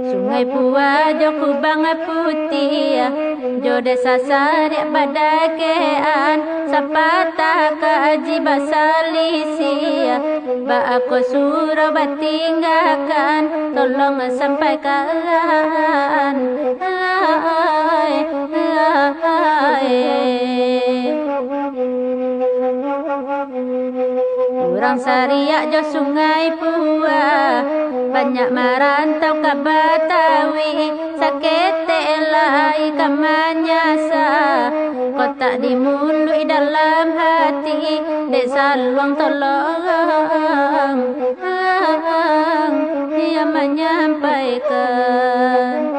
Sungai Pua jo kubang putih, jo desa Sariak badakean, sapata kaji basalisi, ba aku suruh batinggalkan, tolong sampaikan. Orang Sariak jo Sungai Pua, banyak merantau ke Betawi, sakit telai ke Manyasa, kotak dimului dalam hati, desa luang tolong, dia menyampaikan.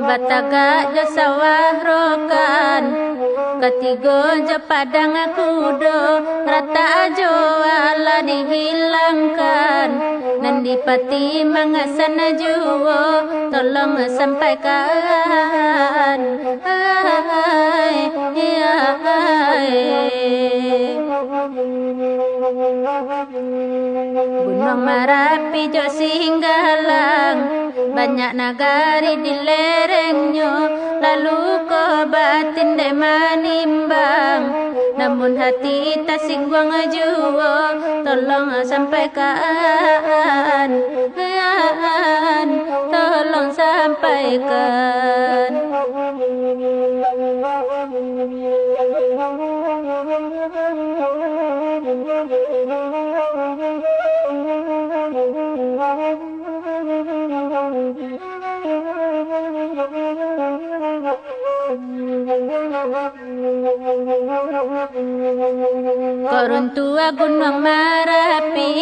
Batagak jo sawah rokan, ketiga jo padang kudo, rata jo ala dihilangkan, nandi pati mangasan juwo, tolong sampaikan. Gunung Merapi jo Singgalang, banyak nagari di lerengnya, lalu ke batin de manimbang, namun hati tak singgung jua, tolong sampaikan, tolong sampaikan. Koruntua Gunung Merapi,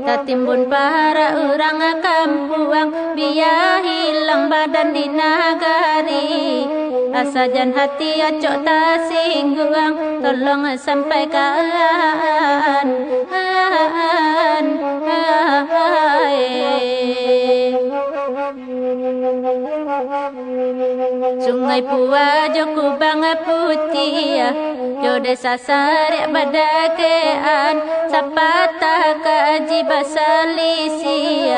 tak timbun para orang kampuang, biar hilang badan di nagari, asajan hati acok tak singgung, tolong sampaikan. Sungai Pua jo kubang putih, jo desa Sariak badakean, sapata kaji basalisi,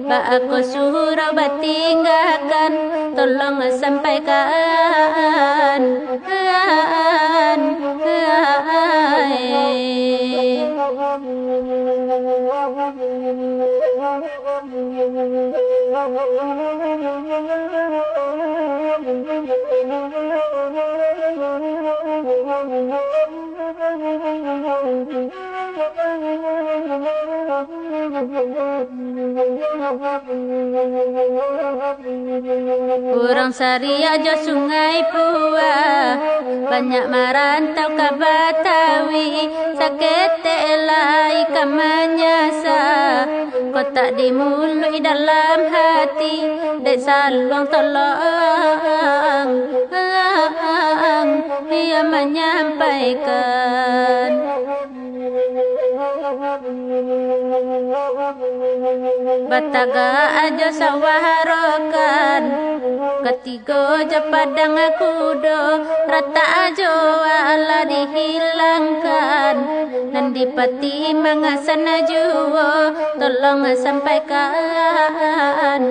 ba aku suruh batinggalkan, tolong sampaikan. Orang Sariak jo Sungai Pua, banyak merantau ke Betawi, sakit telai ke Manyasa, kotak dimului dalam hati, desa luang tolong, dia menyampaikan. Batagak aja sawah rokan, ketiga jo padang kudo, rata aja ala dihilangkan, nandi pati mangasan juwo, tolong sampaikan.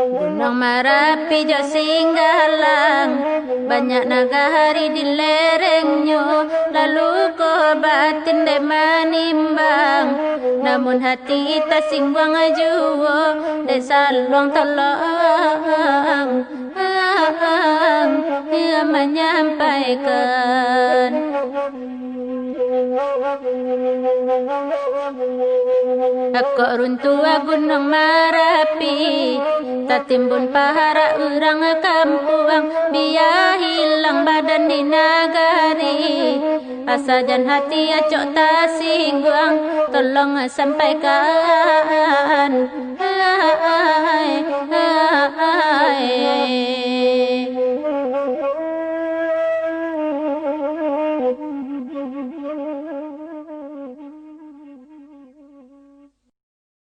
Gunung Merapi jo Singgalang, banyak nagahari di lerengnya, lalu ko batin de manimbang, namun hati kita singwang ajuwo de saluang tolong ia menyampaikan. Aku runtua Gunung Merapi, tak timbun pahara urang kampuang, biar hilang badan di nagari. Asa dan hati acok tak singguang, tolong sampaikan.